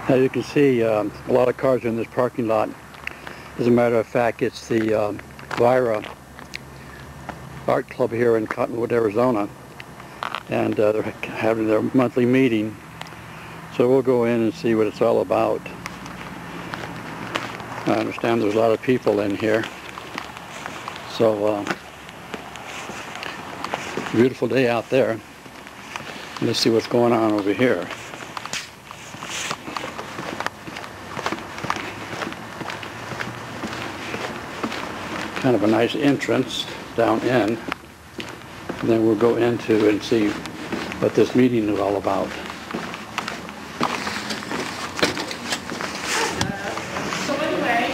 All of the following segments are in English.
As you can see, a lot of cars are in this parking lot. As a matter of fact, it's the Vira Art Club here in Cottonwood, Arizona, and they're having their monthly meeting. So we'll go in and see what it's all about. I understand there's a lot of people in here. So, beautiful day out there. Let's see what's going on over here. Kind of a nice entrance down in, and then we'll go into and see what this meeting is all about. So anyway,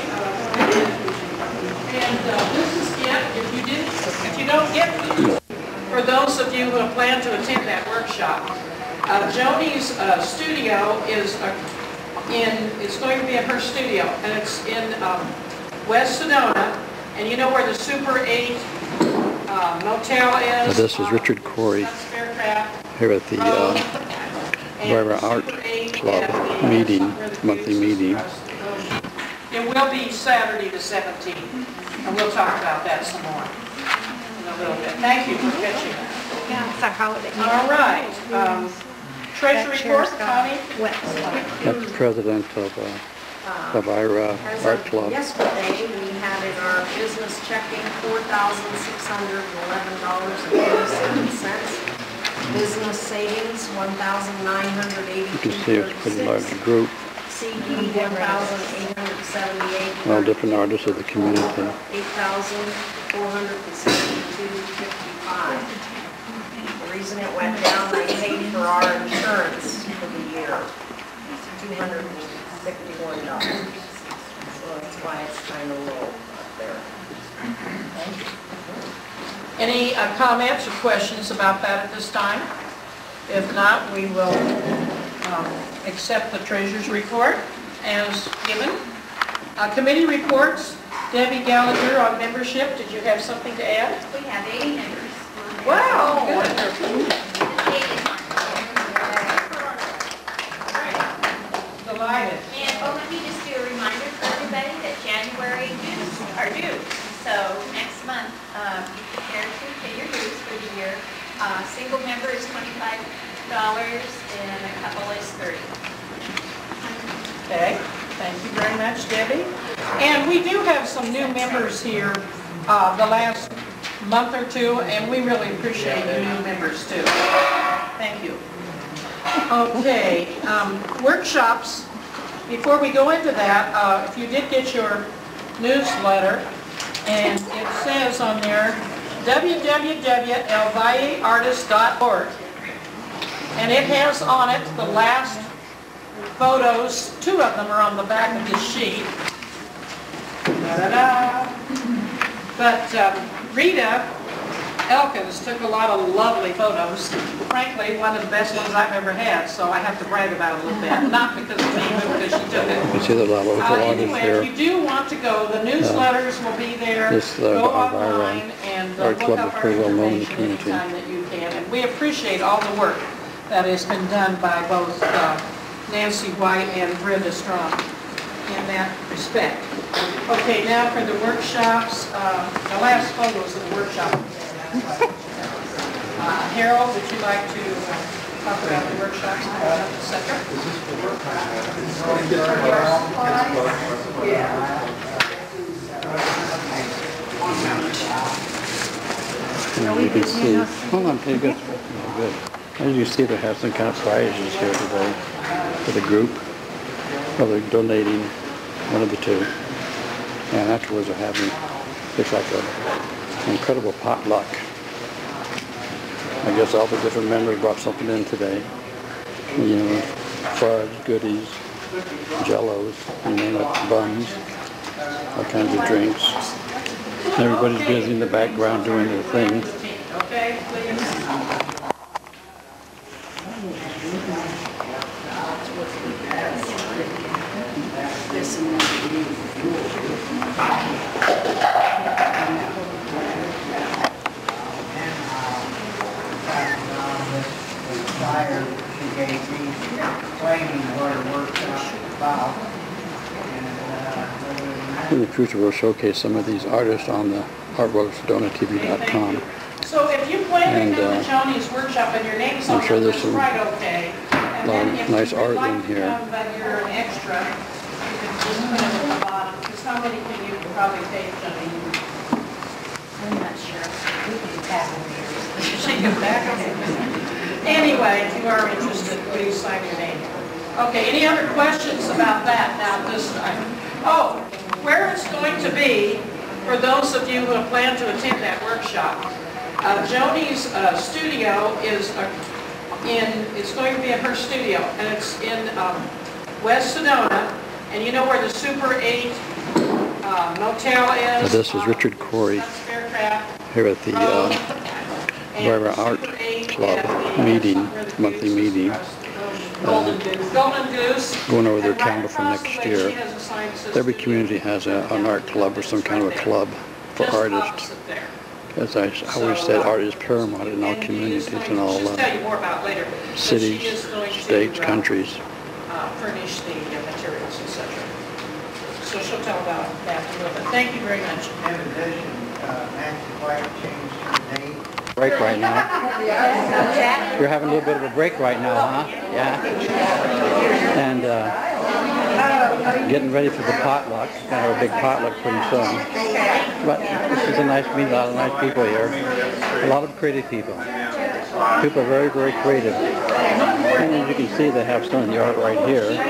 this is it. If you don't get it, for those of you who have planned to attend that workshop, Joni's studio is going to be in her studio, and it's in West Sedona. And you know where the Super 8 motel is? So this is Richard Corey here at the Vira Art Club meeting, monthly meeting. It will be Saturday the 17th, and we'll talk about that some more in a little bit. Thank you for catching that. Yeah, it's a holiday. All right. Treasury report, Connie? That's the president of Vira Art Club. Yesterday, we had in our business checking $4,611.37. Business savings, $1,982. You can see it's a pretty large group. CD, $1,878. All different artists of the community. $8,462.55. The reason it went down, I paid for our insurance for the year, $251. So that's why it's kind of low up there. Any comments or questions about that at this time? If not, we will accept the treasurer's report as given. Committee reports. Debbie Gallagher on membership. Did you have something to add? We have 80 members. Wow, wonderful. Delighted. And let me just do a reminder for everybody that January dues are due. So next month, be prepared to pay your dues for the year. Single member is $25 and a couple is $30. Okay, thank you very much, Debbie. And we do have some new members here the last month or two, and we really appreciate you new members too. Thank you. Okay, workshops. Before we go into that, if you did get your newsletter, and it says on there, www.lvalleartist.org. And it has on it the last photos. 2 of them are on the back of this sheet. Da-da-da. But Rita Elkins took a lot of lovely photos. Frankly, one of the best ones I've ever had, so I have to brag about it a little bit. Not because of me, but because she took it. You can see the local artists Anyway, here. if you do want to go, the newsletters will be there. Go online and Art look Club up is our pretty well known in the information community. anytime that you can. And we appreciate all the work that has been done by both Nancy White and Brenda Strong in that respect. Okay, now for the workshops, the last photos of the workshop. Harold, would you like to talk about the workshops coming up, etc.? And you can see, hold on, pretty good. Good. As you see, they have some kind of prizes here today for the group. Well, they're donating one of the 2. And afterwards they're having, looks like an incredible potluck. I guess all the different members brought something in today. You know, fudge, goodies, jellos, buns, all kinds of drinks. Everybody's busy in the background doing their thing. Okay, please. Fire. she gave me explaining what a workshop is about. In the future, we'll showcase some of these artists on the artworksdonatv.com. So if you plan And, to come to Joni's workshop and your name's on I'm sure there, there's that's some right, okay. And lot then of if nice you'd art like in to here. come, but you're an extra, you can just put it at the bottom, because how many can you probably take, Joni? I'm not sure. We can tap in here. She can back up. Anyway, if you are interested, please sign your name. Okay, any other questions about that now this time? Oh, where it's going to be, for those of you who have planned to attend that workshop, Joni's studio is it's going to be in her studio, and it's in West Sedona, and you know where the Super 8 motel is? This is Richard Corey here at the Wyra Art Club meeting, monthly meeting. Golden Goose. Going over their And right calendar for across next the way, year. she has a sign that says Every studio. community has an art club or some kind of a club for Just artists. opposite there. As I always said, art is paramount in all communities and all She'll tell you more about it later, but cities, she is going to, states, countries. furnish the materials, etc. So she'll tell about that a little bit. Thank you very much. In addition, Nancy White changed her name. Break right now. You're having a little bit of a break right now, huh? Yeah. And getting ready for the potluck. Gonna have a big potluck pretty soon. But this is a nice meeting, a lot of nice people here. A lot of creative people. People are very, very creative. And as you can see, they have some of the art right here. And a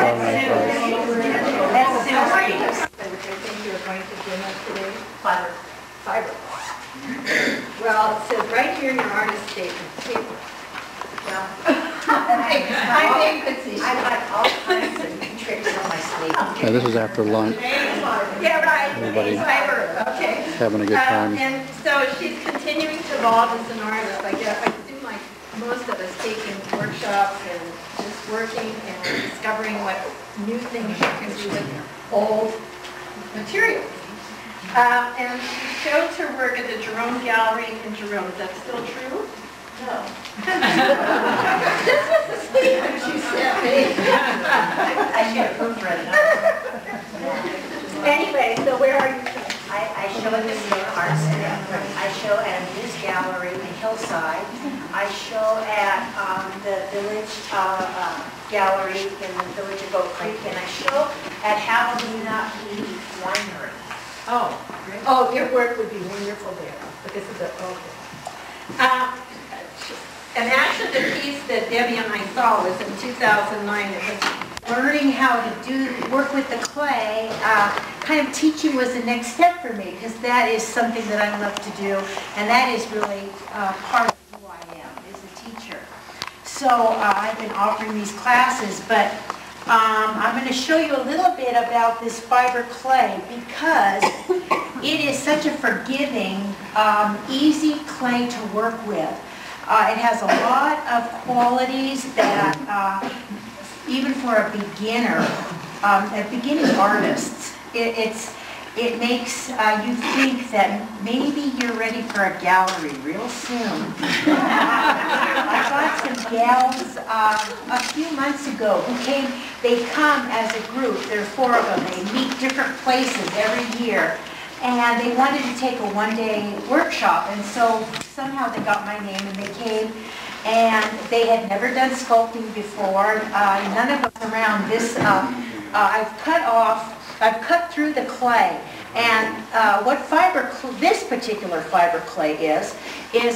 lot of nice art. Well, it says right here in your artist statement, paper. Well, I got all kinds of tricks on my sleeve. This is after lunch. Yeah, right. Everybody Fiber, okay. having a good time. And so she's continuing to evolve as an artist. I do like most of us taking workshops and just working and discovering what new things you can do with old materials. And she shows her work at the Jerome Gallery in Jerome. Is that still true? No. This was the statement she sent me. I should have proofread it. Anyway, so where are you? I show at the State Art Center. I show at a news gallery in Hillside. I show at the Village Gallery in the Village of Oak Creek, and I show at Javelina Winery. Oh, your work would be wonderful there because of the, okay. And actually the piece that Debbie and I saw was in 2009. It was Learning how to work with the clay, kind of teaching was the next step for me because that is something that I love to do, and that is really part of who I am, is a teacher. So I've been offering these classes, but I'm going to show you a little bit about this fiber clay because it is such a forgiving, easy clay to work with. It has a lot of qualities that even for a beginner, a beginning artist, it makes you think that maybe you're ready for a gallery real soon. I got some gals a few months ago who came, they come as a group, there are 4 of them, they meet different places every year, and they wanted to take a one-day workshop, and so somehow they got my name and they came, and they had never done sculpting before. None of us around this, I've cut through the clay, and what this particular fiber clay is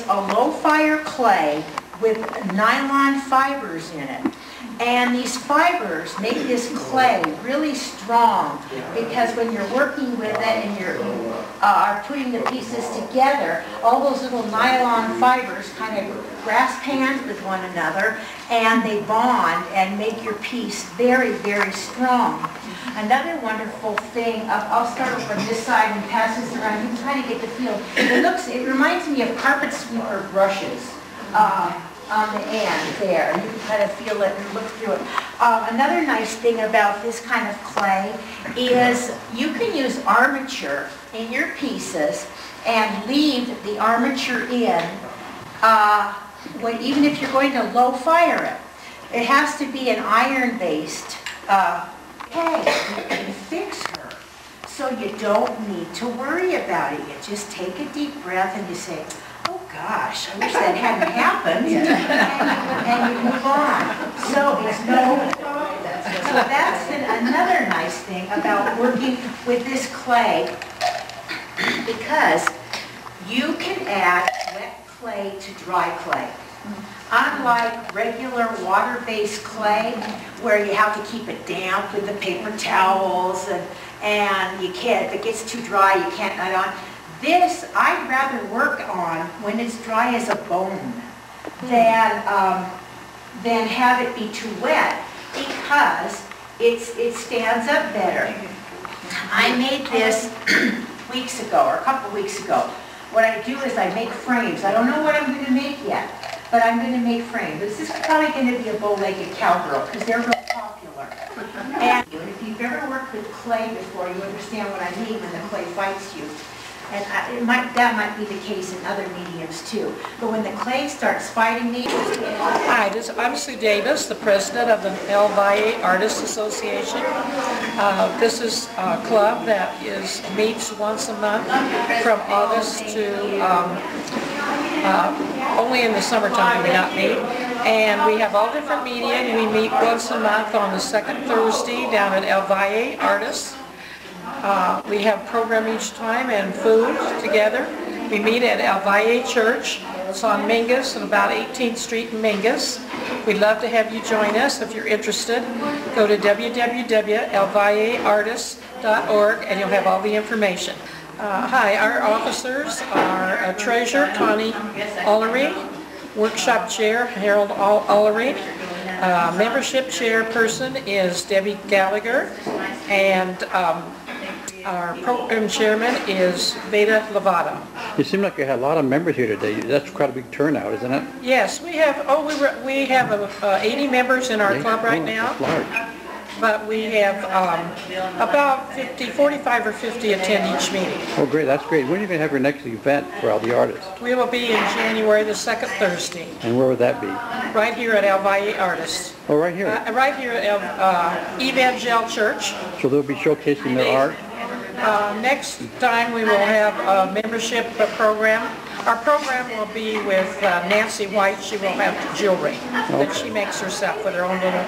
a low-fire clay with nylon fibers in it. And these fibers make this clay really strong because when you're working with it and you are putting the pieces together, all those little nylon fibers kind of grasp hands with one another and they bond and make your piece very, very strong. Another wonderful thing, I'll start off on this side and pass this around, you can kind of get the feel. It reminds me of carpet sweeper brushes. on the end there. You can kind of feel it and look through it. Another nice thing about this kind of clay is you can use armature in your pieces and leave the armature in even if you're going to low fire it. It has to be an iron-based clay. You can fix her so you don't need to worry about it. You just take a deep breath and you say, oh gosh, I wish that hadn't happened, and you move on. So it's so that's another nice thing about working with this clay, because you can add wet clay to dry clay. Unlike regular water-based clay, where you have to keep it damp with the paper towels, and you can't, if it gets too dry, you can't add on. This, I'd rather work on when it's dry as a bone than have it be too wet, because it stands up better. I made this weeks ago, or a couple weeks ago. What I do is I make frames. I don't know what I'm going to make yet, but I'm going to make frames. This is probably going to be a bow-legged cowgirl, because they're real popular. And if you've ever worked with clay before, you understand what I mean when the clay fights you. And that might be the case in other mediums too. But when the clay starts fighting me... Hi, I'm Sue Davis, the president of the lvalle Artists Association. This is a club that meets once a month from August to... only in the summertime we not meet. And we have all different media. We meet once a month on the second Thursday down at lvalle Artists. We have program each time and food together. We meet at lvalle Church. It's on Mingus at about 18th Street in Mingus. We'd love to have you join us if you're interested. Go to www.lvalleartists.org and you'll have all the information. Hi, our officers are Treasurer Connie Ullery, Workshop Chair Harold Ullery, Membership Chairperson is Debbie Gallagher, and our program chairman is Beta Lovato. You seem like you had a lot of members here today. That's quite a big turnout, isn't it? Yes, we have. We have 80 members in our club right now. That's large. But we have about 45 or 50 attend each meeting. Oh, great! That's great. When are you going to have your next event for all the artists? We will be in January, the second Thursday. And where would that be? Right here at lvalle Artists. Oh, right here. Right here at Evangel Church. So they'll be showcasing their art. Next time we will have a membership program. Our program will be with Nancy White. She will have jewelry that she makes herself with her own little,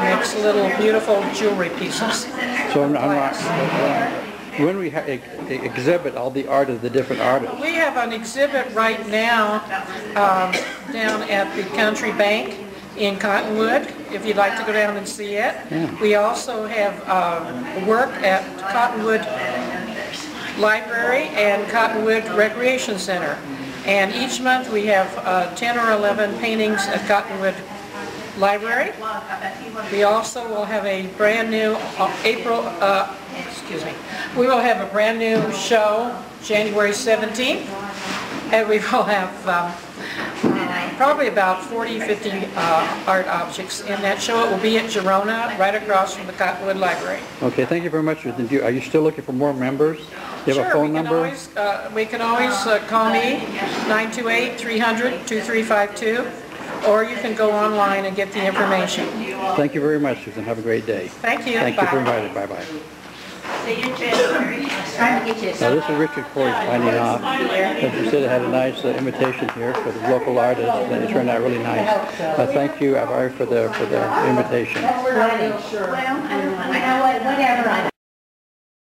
makes little beautiful jewelry pieces. So when we exhibit all the art of the different artists? We have an exhibit right now down at the Country Bank in Cottonwood, if you'd like to go down and see it. Yeah. We also have work at Cottonwood Library and Cottonwood Recreation Center. And each month we have 10 or 11 paintings at Cottonwood Library. We also will have a brand new we will have a brand new show January 17th. And we will have probably about 40-50 art objects in that show. It will be at Girona, right across from the Cottonwood Library. Okay, thank you very much. Are you still looking for more members? Do you have a phone number? We can always call me, 928-300-2352, or you can go online and get the information. Thank you very much, Susan. Have a great day. Thank you. Thank you for inviting. Bye-bye. See you in January. Trying to get you Now this is Richard Corey signing off. As you said, I had a nice invitation here for the local artists, and it turned out really nice. Thank you, Avari, for the invitation. Well, you know what, whatever.